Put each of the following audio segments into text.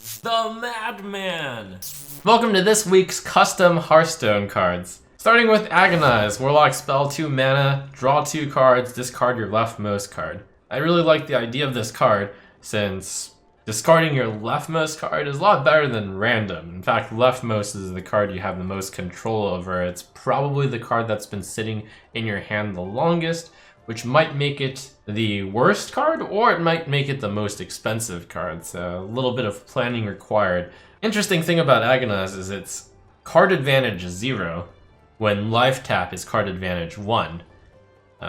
The Madman! Welcome to this week's custom Hearthstone cards. Starting with Agonize Warlock, spell 2 mana, draw 2 cards, discard your leftmost card. I really like the idea of this card since discarding your leftmost card is a lot better than random. In fact, leftmost is the card you have the most control over. It's probably the card that's been sitting in your hand the longest, which might make it the worst card, or it might make it the most expensive card, so a little bit of planning required. Interesting thing about Agonize is it's card advantage 0, when life tap is card advantage 1.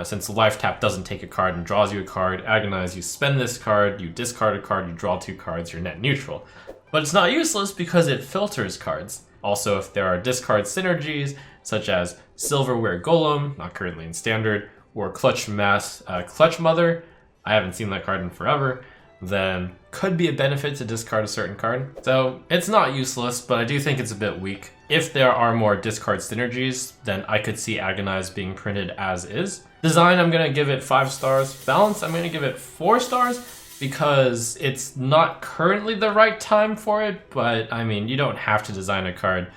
Since life tap doesn't take a card and draws you a card, Agonize, you spend this card, you discard a card, you draw 2 cards, you're net neutral. But it's not useless because it filters cards. Also, if there are discard synergies, such as Silverware Golem, not currently in standard, or Clutch Mother, I haven't seen that card in forever, then could be a benefit to discard a certain card. So it's not useless, but I do think it's a bit weak. If there are more discard synergies, then I could see Agonize being printed as is. Design, I'm gonna give it 5 stars. Balance, I'm gonna give it 4 stars because it's not currently the right time for it, but I mean, you don't have to design a card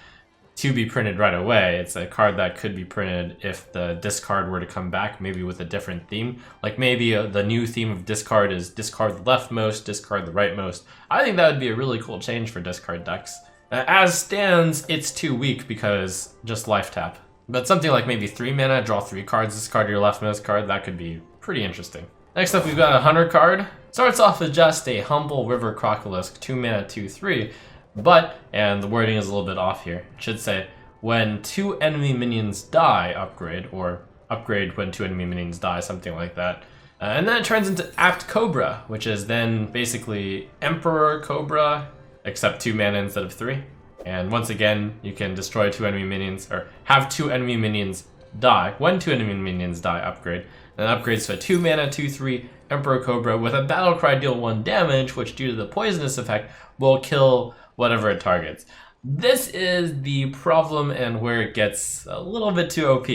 to be printed right away. It's a card that could be printed if the discard were to come back, maybe with a different theme. Like maybe the new theme of discard is discard the leftmost, discard the rightmost. I think that would be a really cool change for discard decks. As stands, it's too weak because just life tap. But something like maybe 3 mana, draw 3 cards, discard your leftmost card, that could be pretty interesting. Next up, we've got a Hunter card. Starts off with just a Humble River Crocolisk, 2 mana, 2/3. But, and the wording is a little bit off here, it should say, when 2 enemy minions die, upgrade, or upgrade when 2 enemy minions die, something like that. And then it turns into Apt Cobra, which is then basically Emperor Cobra, except 2 mana instead of 3. And once again, you can destroy 2 enemy minions, or have 2 enemy minions die. When 2 enemy minions die, upgrade. Then upgrades to a 2 mana, 2/3 Emperor Cobra with a battle cry, deal 1 damage, which due to the poisonous effect will kill whatever it targets. This is the problem and where it gets a little bit too OP.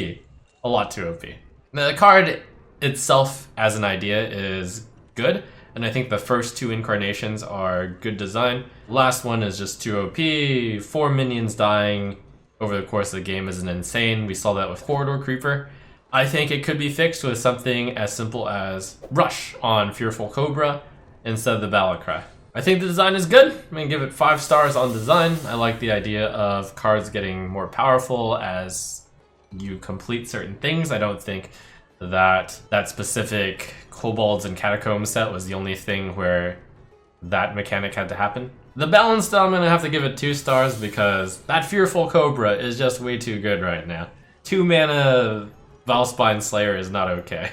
A lot too OP. The card itself as an idea is good, and I think the first 2 incarnations are good design. The last one is just too OP. 4 minions dying over the course of the game isn't insane. We saw that with Corridor Creeper. I think it could be fixed with something as simple as Rush on Fearful Cobra instead of the Battle Cry. I think the design is good. I'm gonna give it 5 stars on design. I like the idea of cards getting more powerful as you complete certain things. I don't think that specific Kobolds and Catacombs set was the only thing where that mechanic had to happen. The balance, though, I'm gonna have to give it 2 stars because that Fearful Cobra is just way too good right now. 2 mana Vilespine Slayer is not okay.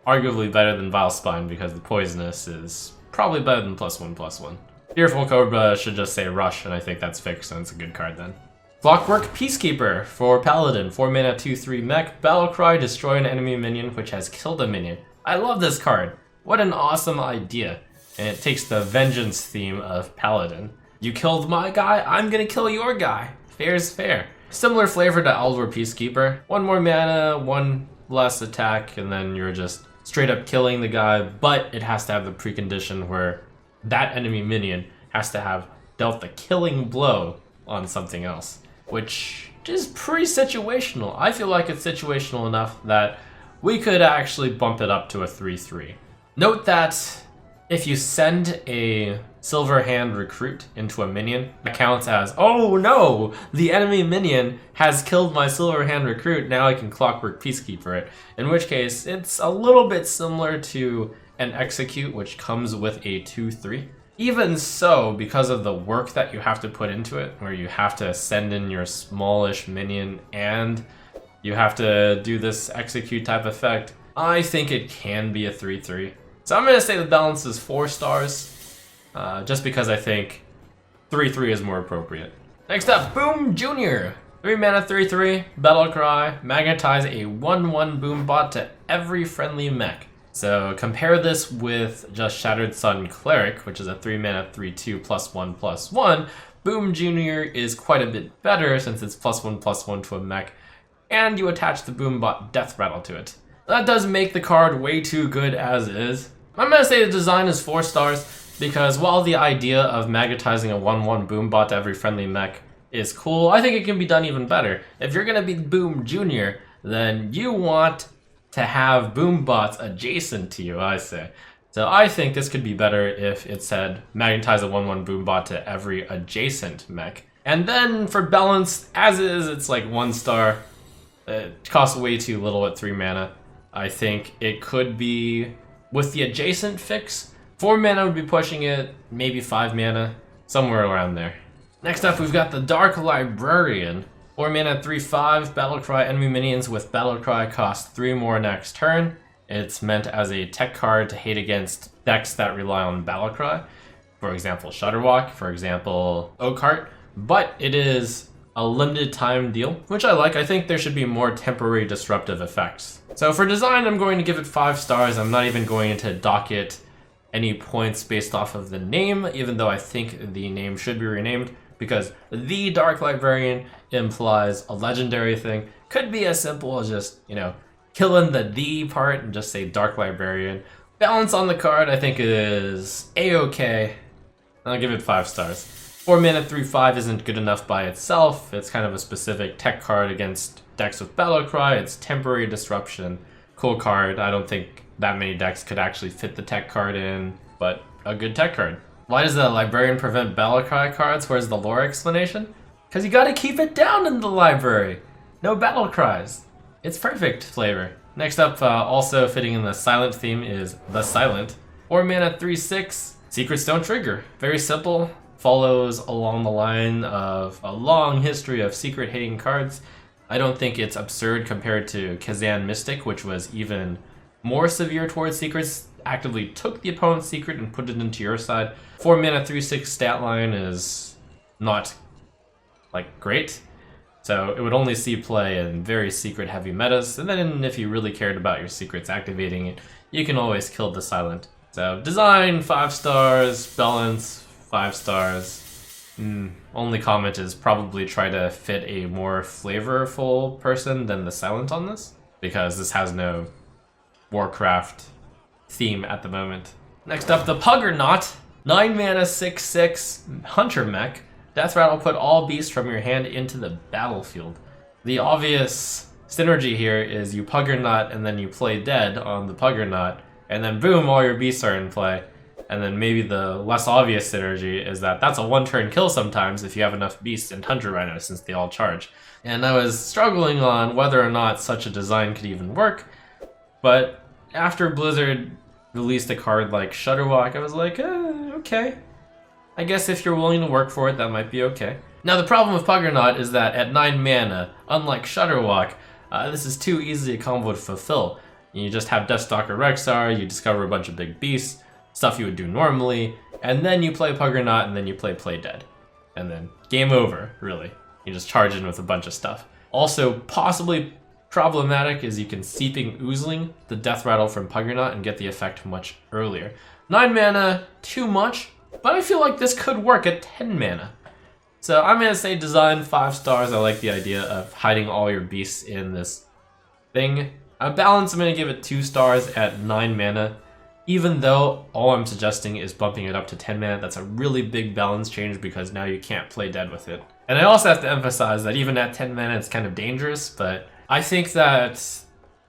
Arguably better than Vilespine because the poisonous is probably better than +1/+1. Fearful Cobra should just say Rush, and I think that's fixed, and it's a good card then. Clockwork Peacekeeper for Paladin, 4 mana, 2/3 mech, battle cry, destroy an enemy minion which has killed a minion. I love this card. What an awesome idea. And it takes the vengeance theme of Paladin. You killed my guy, I'm gonna kill your guy. Fair's fair. Similar flavor to Clockwork Peacekeeper. 1 more mana, 1 less attack, and then you're just straight up killing the guy, but it has to have the precondition where that enemy minion has to have dealt the killing blow on something else, which is pretty situational. I feel like it's situational enough that we could actually bump it up to a 3/3. Note that if you send a Silver Hand Recruit into a minion, it counts as, oh no, the enemy minion has killed my Silver Hand Recruit, now I can Clockwork Peacekeeper it. In which case, it's a little bit similar to an Execute, which comes with a 2/3. Even so, because of the work that you have to put into it, where you have to send in your smallish minion and you have to do this Execute type effect, I think it can be a 3/3. So I'm gonna say the balance is 4 stars. Just because I think 3/3 is more appropriate. Next up, Boom Jr. 3 mana, 3/3, Battle Cry, magnetize a 1/1 Boom Bot to every friendly mech. So compare this with just Shattered Sun Cleric, which is a 3 mana, 3/2, +1/+1. Boom Jr. is quite a bit better since it's +1/+1 to a mech, and you attach the Boom Bot Death Rattle to it. That does make the card way too good as is. I'm gonna say the design is 4 stars. because while the idea of magnetizing a 1/1 boom bot to every friendly mech is cool, I think it can be done even better. If you're gonna be Boom Junior, then you want to have boom bots adjacent to you, I say. So I think this could be better if it said magnetize a 1/1 boom bot to every adjacent mech. And then for balance, as is, it's like 1 star. It costs way too little at 3 mana. I think it could be, with the adjacent fix, 4 mana would be pushing it, maybe 5 mana, somewhere around there. Next up, we've got the Dark Librarian. 4 mana, 3/5, Battlecry enemy minions with Battlecry cost 3 more next turn. It's meant as a tech card to hate against decks that rely on Battlecry. For example, Shutterwalk, for example, Oakheart. But it is a limited time deal, which I like. I think there should be more temporary disruptive effects. So for design, I'm going to give it 5 stars. I'm not even going to dock it any points based off of the name, even though I think the name should be renamed, because the Dark Librarian implies a legendary thing. Could be as simple as just, killing the part and just say Dark Librarian. Balance on the card, I think, is a-okay. I'll give it 5 stars. 4 mana, 3/5 isn't good enough by itself. It's kind of a specific tech card against decks with Battlecry. It's temporary disruption. Cool card. I don't think that many decks could actually fit the tech card in, but a good tech card. Why does the Librarian prevent Battlecry cards? Where's the lore explanation? Because you gotta keep it down in the library. No Battlecries. It's perfect flavor. Next up, also fitting in the silent theme, is The Silent. 4 mana, 3/6, Secrets don't trigger. Very simple, follows along the line of a long history of secret hitting cards. I don't think it's absurd compared to Kazan Mystic, which was even more severe towards secrets, actively took the opponent's secret and put it into your side. 4 mana, 3/6 stat line is not, great. So it would only see play in very secret heavy metas, and then if you really cared about your secrets activating it, you can always kill the silent. So design, 5 stars, balance, 5 stars. Only comment is probably try to fit a more flavorful person than the silent on this, because this has no Warcraft theme at the moment. Next up, the Puggernaut. 9 mana, 6/6, Hunter mech. Death Rattle, put all beasts from your hand into the battlefield. The obvious synergy here is you Puggernaut and then you play dead on the Puggernaut, and then boom, all your beasts are in play. And then maybe the less obvious synergy is that that's a 1-turn kill sometimes if you have enough beasts and Hunter Rhino, since they all charge. And I was struggling on whether or not such a design could even work, but after Blizzard released a card like Shutterwalk, I was like, okay. I guess if you're willing to work for it, that might be okay. Now the problem with Puggernaut is that at 9 mana, unlike Shutterwalk, this is too easy a combo to fulfill. You just have Deathstalker Rexar, you discover a bunch of big beasts, stuff you would do normally, and then you play Puggernaut, and then you play Dead. And then game over, really. You just charge in with a bunch of stuff. Also, possibly problematic is you can Seeping Oozling the Death Rattle from Puggernaut and get the effect much earlier. 9 mana, too much, but I feel like this could work at 10 mana. So I'm gonna say design, 5 stars. I like the idea of hiding all your beasts in this thing. Balance, I'm gonna give it 2 stars at 9 mana. Even though all I'm suggesting is bumping it up to 10 mana, that's a really big balance change because now you can't play dead with it. And I also have to emphasize that even at 10 mana it's kind of dangerous, but I think that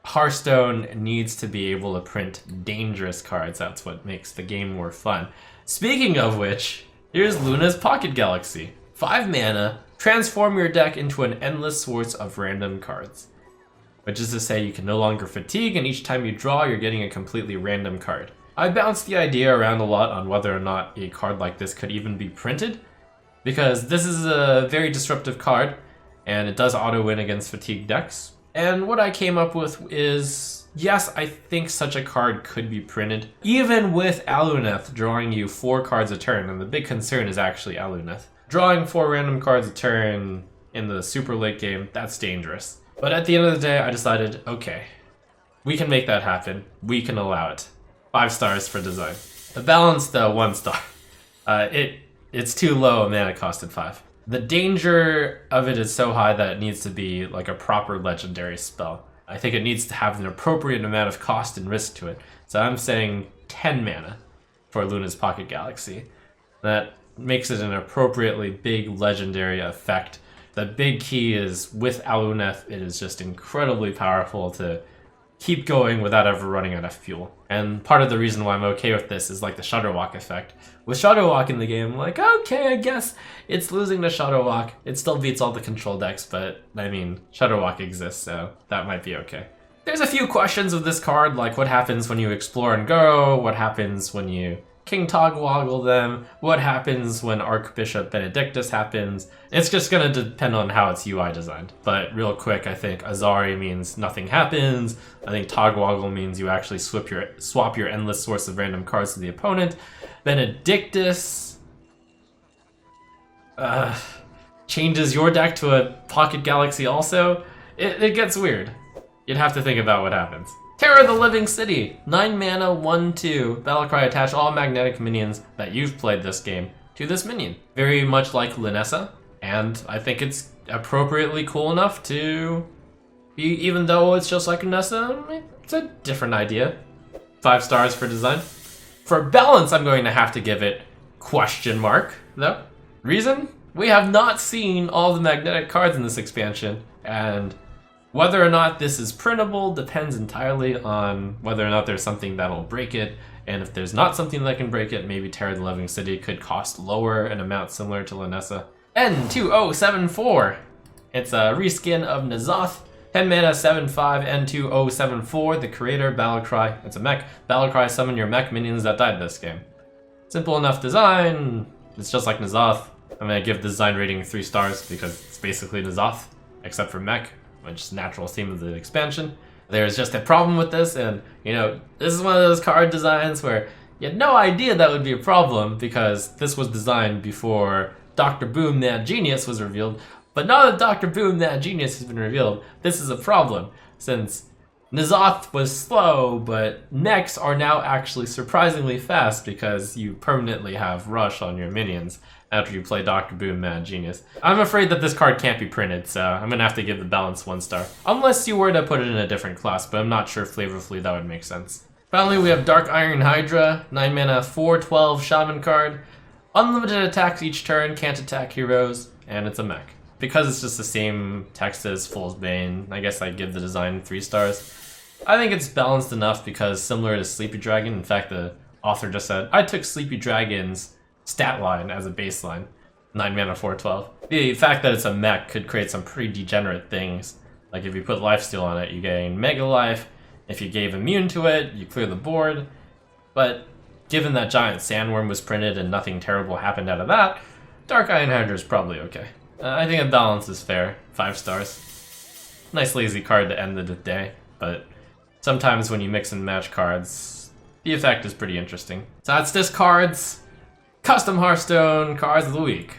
Hearthstone needs to be able to print dangerous cards. That's what makes the game more fun. Speaking of which, here's Luna's Pocket Galaxy. 5 mana, transform your deck into an endless source of random cards. Which is to say you can no longer fatigue, and each time you draw, you're getting a completely random card. I bounced the idea around a lot on whether or not a card like this could even be printed, because this is a very disruptive card, and it does auto-win against fatigue decks. And what I came up with is, yes, I think such a card could be printed, even with Aluneth drawing you 4 cards a turn, and the big concern is actually Aluneth. Drawing 4 random cards a turn in the super late game, that's dangerous. But at the end of the day, I decided, okay, we can make that happen. We can allow it. 5 stars for design. The balance, though, 1 star. It's too low, a mana cost at 5. The danger of it is so high that it needs to be like a proper legendary spell. I think it needs to have an appropriate amount of cost and risk to it. So I'm saying 10 mana. for Luna's Pocket Galaxy. That makes it an appropriately big legendary effect. The big key is with Aluneth, it is just incredibly powerful to keep going without ever running out of fuel. And part of the reason why I'm okay with this is like the Shudderwalk effect. With Shudderwalk in the game, I'm like, okay, I guess it's losing to Shudderwalk. It still beats all the control decks, but I mean, Shudderwalk exists, so that might be okay. There's a few questions with this card, like what happens when you explore and go, what happens when you King Togwoggle them, what happens when Archbishop Benedictus happens. It's just gonna depend on how it's UI designed. But real quick, I think Azari means nothing happens. I think Togwoggle means you actually swap your endless source of random cards to the opponent. Benedictus changes your deck to a Pocket Galaxy also. It gets weird. You'd have to think about what happens. Terror the Living City, 9 mana, 1/2. Battlecry, attach all magnetic minions that you've played this game to this minion. Very much like Linessa, and I think it's appropriately cool enough to be, even though it's just like Linessa, it's a different idea. 5 stars for design. For balance, I'm going to have to give it question mark, though. Reason? We have not seen all the magnetic cards in this expansion, and whether or not this is printable depends entirely on whether or not there's something that'll break it, and if there's not something that can break it, maybe Terror the Living City could cost lower, an amount similar to Linessa. N2074! It's a reskin of N'Zoth. 10 mana, 7/5, N2074, the creator, Battlecry. It's a mech. Battlecry, summon your mech minions that died this game. Simple enough design. It's just like N'Zoth. I'm gonna give the design rating 3 stars because it's basically N'Zoth, except for mech, which is natural theme of the expansion. There's just a problem with this, and you know, this is one of those card designs where you had no idea that would be a problem because this was designed before Dr. Boom Mad Genius was revealed. But now that Dr. Boom Mad Genius has been revealed, this is a problem, since N'Zoth was slow, but mechs are now actually surprisingly fast because you permanently have rush on your minions after you play Dr. Boom Mad Genius. I'm afraid that this card can't be printed, so I'm gonna have to give the balance 1 star. Unless you were to put it in a different class, but I'm not sure flavorfully that would make sense. Finally, we have Dark Iron Hydra, 9 mana, 4/12 Shaman card. Unlimited attacks each turn, can't attack heroes, and it's a mech. Because it's just the same text as Fool's Bane, I guess I'd give the design 3 stars. I think it's balanced enough because similar to Sleepy Dragon, in fact the author just said, I took Sleepy Dragon's stat line as a baseline, 9 mana, 4/12. The fact that it's a mech could create some pretty degenerate things. Like if you put lifesteal on it, you gain mega life. If you gave immune to it, you clear the board. But given that Giant Sandworm was printed and nothing terrible happened out of that, Dark Iron Hydra is probably okay. I think the balance is fair, 5 stars. Nice lazy card to end the day, but sometimes when you mix and match cards, the effect is pretty interesting. So that's Discards Custom Hearthstone Cards of the Week.